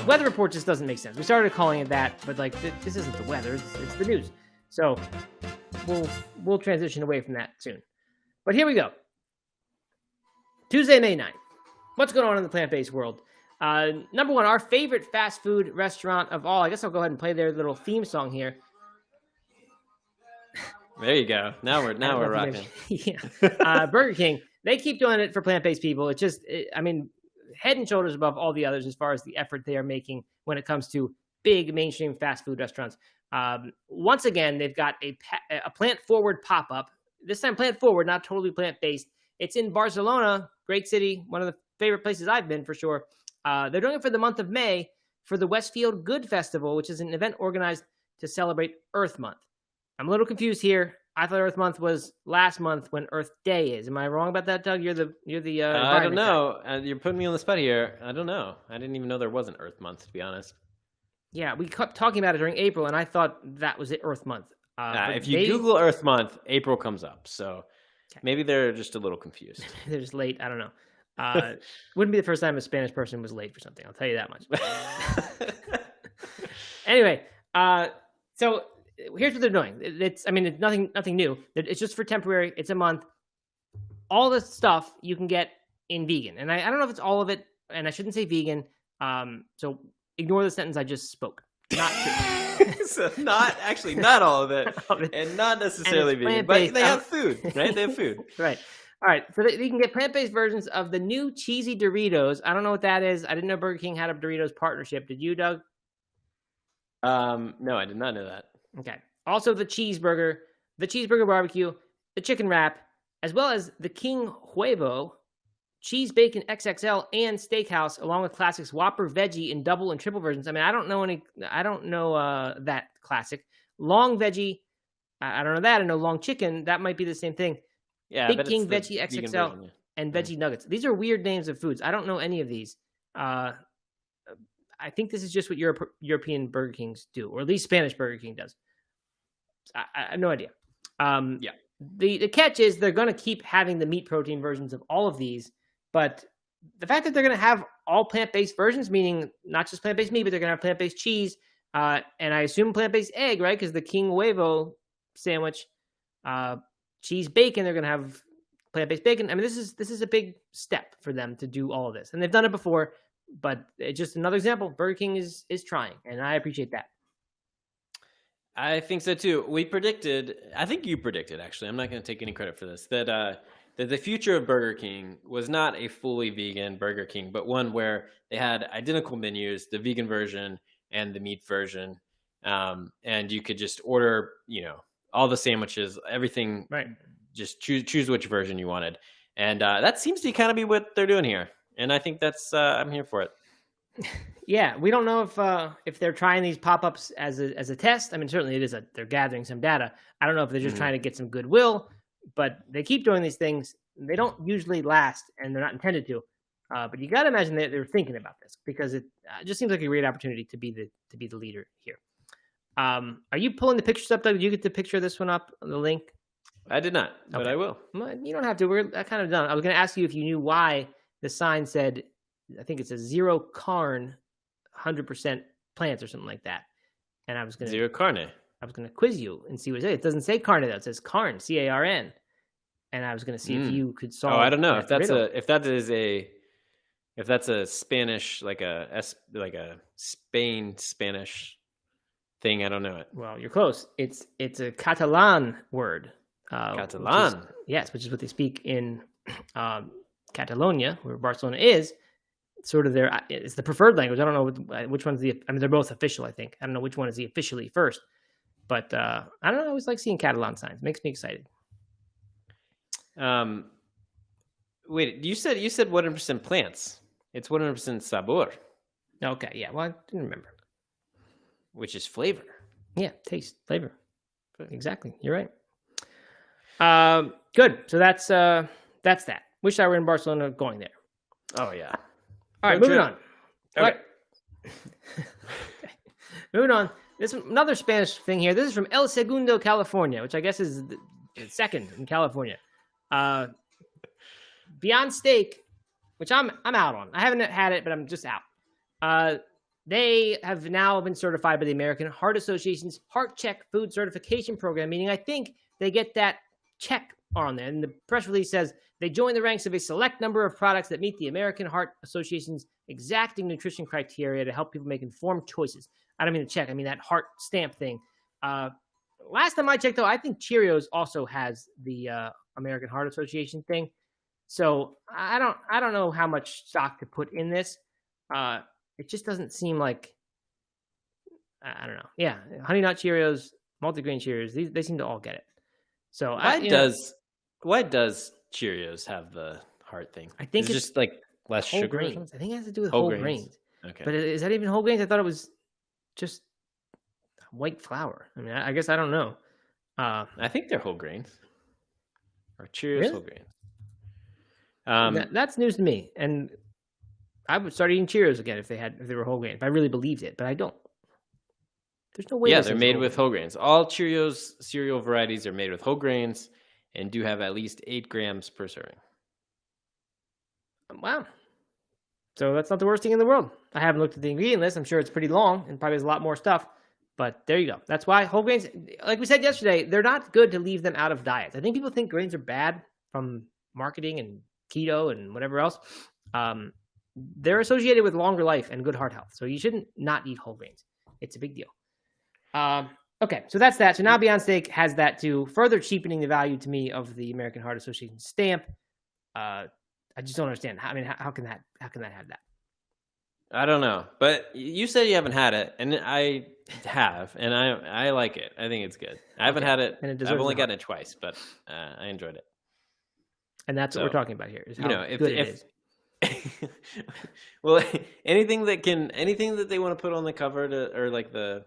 weather report just doesn't make sense. We started calling it that, but like this isn't the weather; it's the news. So we'll transition away from that soon. But here we go. Tuesday, May 9th. What's going on in the plant-based world? Number one, our favorite fast food restaurant of all. I guess I'll go ahead and play their little theme song here. There you go. Now we're rocking. Yeah. Burger King. They keep doing it for plant-based people. It's just, head and shoulders above all the others as far as the effort they are making when it comes to big mainstream fast food restaurants. Once again, they've got a plant-forward pop-up. This time plant-forward, not totally plant-based. It's in Barcelona, great city, one of the favorite places I've been for sure. They're doing it for the month of May for the Westfield Good Festival, which is an event organized to celebrate Earth Month. I'm a little confused here. I thought Earth Month was last month when Earth Day is. Am I wrong about that, Doug? You're the I don't know. You're putting me on the spot here. I don't know. I didn't even know there was an Earth Month, to be honest. Yeah, we kept talking about it during April, and I thought that was it, Earth Month. If you Google Earth Month, April comes up. So maybe they're just a little confused. They're just late. I don't know. Wouldn't be the first time a Spanish person was late for something. I'll tell you that much. Anyway, so here's what they're doing. It's nothing new. It's just for temporary. It's a month. All the stuff you can get in vegan, and I don't know if it's all of it, and I shouldn't say vegan. So ignore the sentence I just spoke. Not true. So not all of it, and not necessarily vegan, but they have food, right? They have food, right? All right, so you can get plant-based versions of the new cheesy Doritos. I don't know what that is. I didn't know Burger King had a Doritos partnership. Did you, Doug? No, I did not know that. Okay. Also, the cheeseburger barbecue, the chicken wrap, as well as the King Huevo, cheese bacon XXL, and steakhouse, along with classics Whopper veggie in double and triple versions. I don't know that classic. Long veggie, I don't know that. I know long chicken. That might be the same thing. Yeah, Big King veggie XXL version, yeah. And veggie nuggets. These are weird names of foods. I don't know any of these. I think this is just what European Burger Kings do, or at least Spanish Burger King does. I have no idea. Yeah. The catch is they're going to keep having the meat protein versions of all of these, but the fact that they're going to have all plant-based versions, meaning not just plant-based meat, but they're going to have plant-based cheese, and I assume plant-based egg, right? Because the King Huevo sandwich, cheese bacon, they're going to have plant-based bacon. This is a big step for them to do all of this, and they've done it before, but it's just another example. Burger King is trying, and I appreciate that. I think so too. I think you predicted, actually, I'm not going to take any credit for this, that the future of Burger King was not a fully vegan Burger King, but one where they had identical menus, the vegan version and the meat version. And you could just order, all the sandwiches, everything, right? Just choose which version you wanted. And that seems to kind of be what they're doing here. And I think that's, I'm here for it. Yeah, we don't know if they're trying these pop-ups as a test. Certainly it is they're gathering some data. I don't know if they're just trying to get some goodwill, but they keep doing these things. They don't usually last, and they're not intended to. But you got to imagine that they're thinking about this, because it just seems like a great opportunity to be the leader here. Are you pulling the pictures up, Doug? Did you get the picture of this one up on the link? I did not, but I will. You don't have to. We're kind of done. I was going to ask you if you knew why the sign said, I think it says zero carne, 100% plants or something like that. And I was going to zero carne. I was going to quiz you and see what it says. It doesn't say carne though. It says carne, CARN. And I was going to see if you could solve. Oh, I don't know if that's a Spanish, like a Spain Spanish thing. I don't know it. Well, you're close. It's a Catalan word. Catalan. Which is what they speak in Catalonia, where Barcelona is. Sort of it's the preferred language. I don't know which one's they're both official, I think. I don't know which one is the officially first. But I don't know. I always like seeing Catalan signs. It makes me excited. Wait, you said 100% plants. It's 100% sabor. Okay, yeah. Well, I didn't remember. Which is flavor. Yeah, taste, flavor. Exactly. You're right. Good. So that's that. Wish I were in Barcelona going there. Oh, yeah. All right, moving on. Okay. Moving on. This is another Spanish thing here. This is from El Segundo, California, which I guess is the second in California. Beyond Steak, which I'm out on. I haven't had it, but I'm just out. they have now been certified by the American Heart Association's Heart Check Food Certification Program, meaning I think they get that check on there. And the press release says they join the ranks of a select number of products that meet the American Heart Association's exacting nutrition criteria to help people make informed choices. I don't mean the check, I mean that heart stamp thing. Last time I checked, though, I think Cheerios also has the American Heart Association thing. So I don't know how much stock to put in this. It just doesn't seem like, I don't know. Yeah, Honey Nut Cheerios, multigrain Cheerios, they seem to all get it. So why does Cheerios have the heart thing? I think it's just like less whole sugar. Grains. I think it has to do with whole grains. Okay, but is that even whole grains? I thought it was just white flour. I mean, I guess I don't know. I think they're whole grains. Or Cheerios really? whole grains. That's news to me, and I would start eating Cheerios again if they were whole grain. If I really believed it, but I don't. There's no way. Yeah, they're made with whole grains. All Cheerios cereal varieties are made with whole grains and do have at least 8 grams per serving. Wow. So that's not the worst thing in the world. I haven't looked at the ingredient list. I'm sure it's pretty long and probably has a lot more stuff. But there you go. That's why whole grains, like we said yesterday, they're not good to leave them out of diets. I think people think grains are bad from marketing and keto and whatever else. They're associated with longer life and good heart health. So you shouldn't not eat whole grains. It's a big deal. Okay, so that's that. So now Beyond Steak has that too, further cheapening the value to me of the American Heart Association stamp. I just don't understand. I mean, how can that have that? I don't know, but you said you haven't had it, and I have, and I like it. I think it's good. I haven't had it. And I've only gotten it twice, but I enjoyed it. And that's what we're talking about here. Is how good it is. Well, anything that they want to put on the cover or like the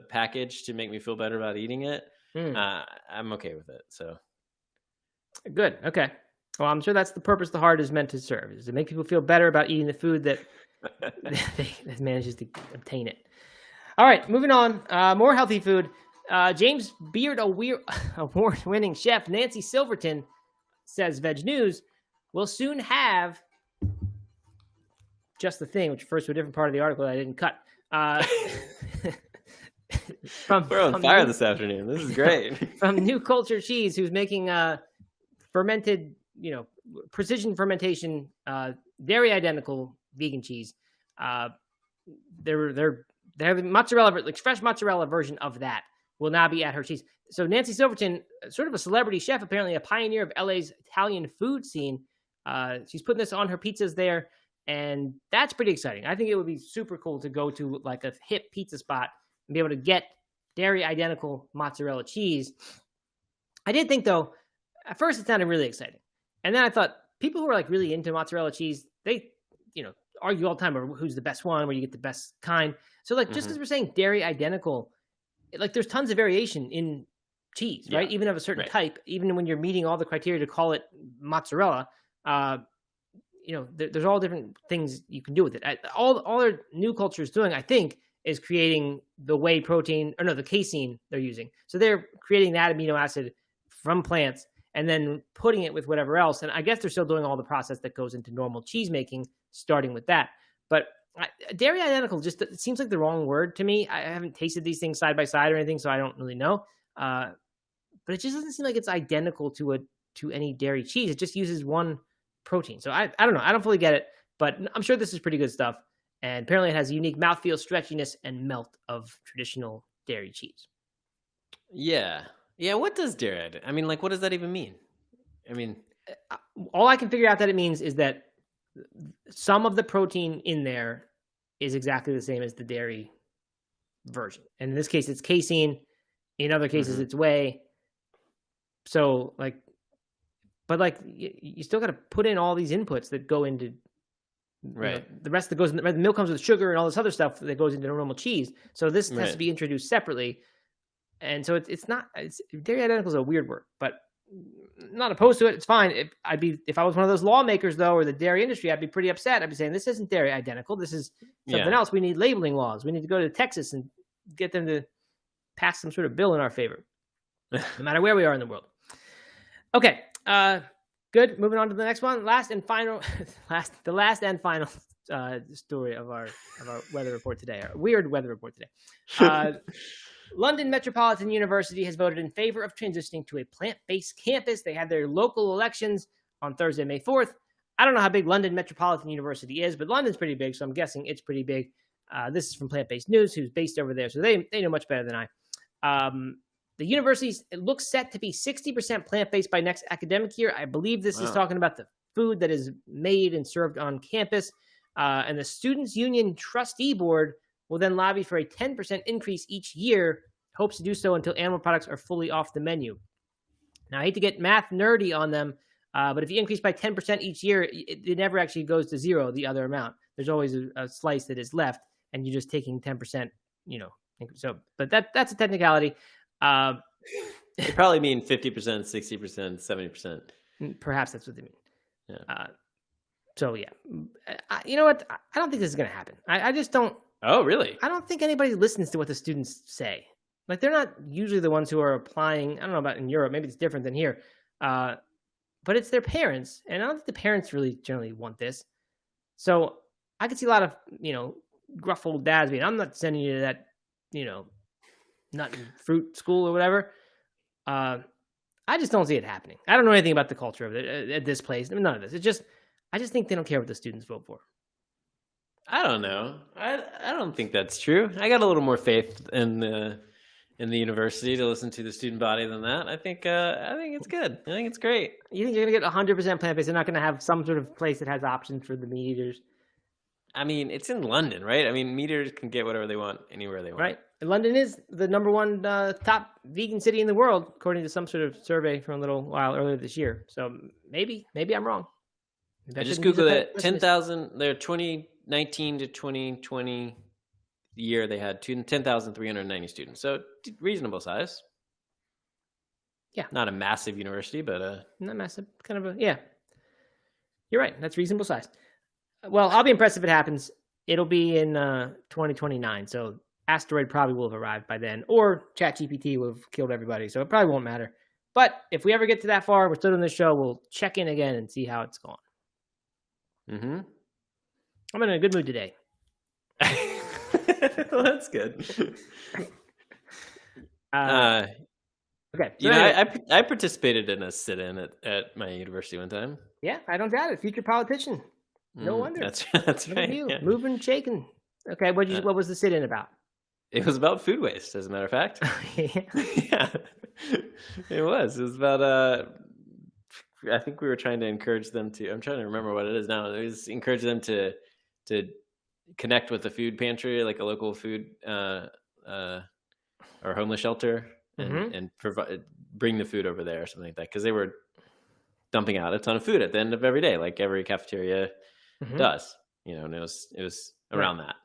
package to make me feel better about eating it, I'm okay with it. So good. Okay. Well, I'm sure that's the purpose the heart is meant to serve, is to make people feel better about eating the food that manages to obtain it. All right, moving on. More healthy food. James Beard award-winning chef Nancy Silverton says Veg News will soon have just the thing, which refers to a different part of the article that I didn't cut. We're on fire this afternoon. This is great. From New Culture Cheese, who's making fermented, precision fermentation, dairy identical vegan cheese. They have a mozzarella, like fresh mozzarella version of that will now be at her cheese. So Nancy Silverton, sort of a celebrity chef, apparently a pioneer of LA's Italian food scene. She's putting this on her pizzas there, and that's pretty exciting. I think it would be super cool to go to like a hip pizza spot and be able to get dairy identical mozzarella cheese. I did think, though, at first it sounded really exciting. And then I thought people who are like really into mozzarella cheese, they, argue all the time over who's the best one, where you get the best kind. So like, just because we're saying dairy identical, like there's tons of variation in cheese, right? Even of a certain type, even when you're meeting all the criteria to call it mozzarella, there's all different things you can do with it. All our New Culture is doing, I think, is creating the whey protein, the casein they're using. So they're creating that amino acid from plants and then putting it with whatever else. And I guess they're still doing all the process that goes into normal cheese making, starting with that. But dairy identical just it seems like the wrong word to me. I haven't tasted these things side by side or anything, so I don't really know. But it just doesn't seem like it's identical to any dairy cheese. It just uses one protein. So I don't know. I don't fully get it, but I'm sure this is pretty good stuff. And apparently it has a unique mouthfeel, stretchiness, and melt of traditional dairy cheese. Yeah. Yeah, what does dairy? I mean, like, what does that even mean? I mean, all I can figure out that it means is that some of the protein in there is exactly the same as the dairy version. And in this case, it's casein. In other cases, it's whey. So, you still got to put in all these inputs that go into the rest that goes in the milk comes with sugar and all this other stuff that goes into normal cheese. So this has to be introduced separately. And so it's dairy identical is a weird word, but I'm not opposed to it. It's fine. If I was one of those lawmakers though, or the dairy industry, I'd be pretty upset. I'd be saying, this isn't dairy identical. This is something else. We need labeling laws. We need to go to Texas and get them to pass some sort of bill in our favor, no matter where we are in the world. Okay. Good. Moving on to the next one. The last and final story of our weather report today, our weird weather report today. London Metropolitan University has voted in favor of transitioning to a plant-based campus. They had their local elections on Thursday, May 4th. I don't know how big London Metropolitan University is, but London's pretty big, so I'm guessing it's pretty big. This is from Plant-Based News, who's based over there, so they know much better than I. The university looks set to be 60% plant-based by next academic year. I believe this is talking about the food that is made and served on campus. And the Students' Union Trustee Board will then lobby for a 10% increase each year, hopes to do so until animal products are fully off the menu. Now, I hate to get math nerdy on them, but if you increase by 10% each year, it never actually goes to zero, the other amount. There's always a slice that is left, and you're just taking 10%, So, but that's a technicality. They probably mean 50%, 60%, 70%. Perhaps that's what they mean. Yeah. So, yeah. You know what? I don't think this is going to happen. I just don't. Oh, really? I don't think anybody listens to what the students say. Like, they're not usually the ones who are applying. I don't know about in Europe. Maybe it's different than here. But it's their parents. And I don't think the parents really generally want this. So I could see a lot of, gruff old dads being, I'm not sending you to that, nut and fruit school or whatever. I just don't see it happening. I don't know anything about the culture of it at this place. I mean, none of this. I just think they don't care what the students vote for. I don't know. I don't think that's true. I got a little more faith in the university to listen to the student body than that. I think it's good. I think it's great. You think you're gonna get 100% plant-based? They're not gonna have some sort of place that has options for the meat eaters. I mean, it's in London, right? I mean, meat eaters can get whatever they want anywhere they want. Right. And London is the number one top vegan city in the world, according to some sort of survey from a little while earlier this year. So maybe I'm wrong. I just Googled it. 10,000. Their 2019 to 2020 year, they had 10,390 students. So reasonable size. Yeah. Not a massive university, but not massive. Kind of yeah. You're right. That's reasonable size. Well, I'll be impressed if it happens. It'll be in 2029. So asteroid probably will have arrived by then, or ChatGPT will have killed everybody. So it probably won't matter. But if we ever get to that far, we're still doing this show, we'll check in again and see how it's going. Mm-hmm. I'm in a good mood today. Well, that's good. Okay. So I participated in a sit-in at my university one time. Yeah, I don't doubt it. Future politician. No wonder. That's right. Yeah. Moving, shaking. Okay, what was the sit-in about? It was about food waste, as a matter of fact. Yeah, it was. It was about I think we were trying to encourage them to. I'm trying to remember what it is now. It was encourage them to connect with the food pantry, like a local food or homeless shelter, and bring the food over there or something like that, because they were dumping out a ton of food at the end of every day, like every cafeteria does. And it was around that.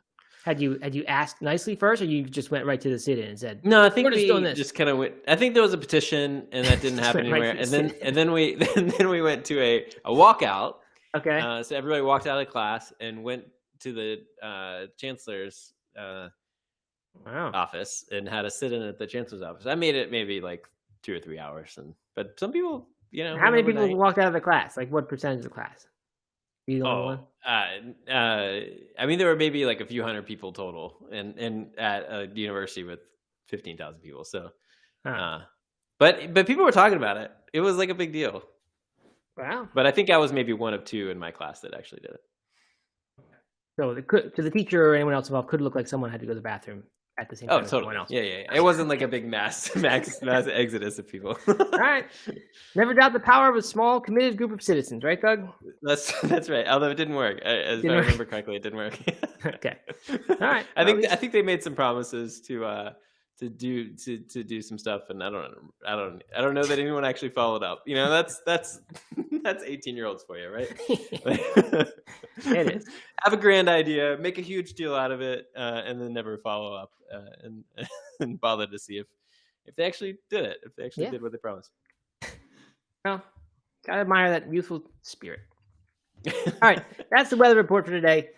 Had you asked nicely first, or you just went right to the sit-in and said, "No, I think we just kind of went." I think there was a petition, and that didn't happen anywhere. And then we went to a walkout. Okay. So everybody walked out of class and went to the chancellor's office and had a sit-in at the chancellor's office. I made it maybe like 2 or 3 hours, but some people, How many people walked out of the class? Like, what percentage of the class? You the only one? I mean, there were maybe like a few hundred people total, and at a university with 15,000 people. So, but people were talking about it. It was like a big deal. Wow. But I think I was maybe one of two in my class that actually did it. So to the teacher or anyone else involved, could look like someone had to go to the bathroom at the same time. Oh, totally. Else. Yeah. It wasn't like a big mass exodus of people. All right. Never doubt the power of a small, committed group of citizens, right, Doug? That's right. Although it didn't work, as I remember correctly, it didn't work. Okay. All right. I think they made some promises to do some stuff, and I don't know that anyone actually followed up. That's 18-year-olds for you, right? It is. Have a grand idea, make a huge deal out of it, and then never follow up and bother to see if they actually did it, if they actually did what they promised. Well, gotta admire that youthful spirit. All right, that's the weather report for today.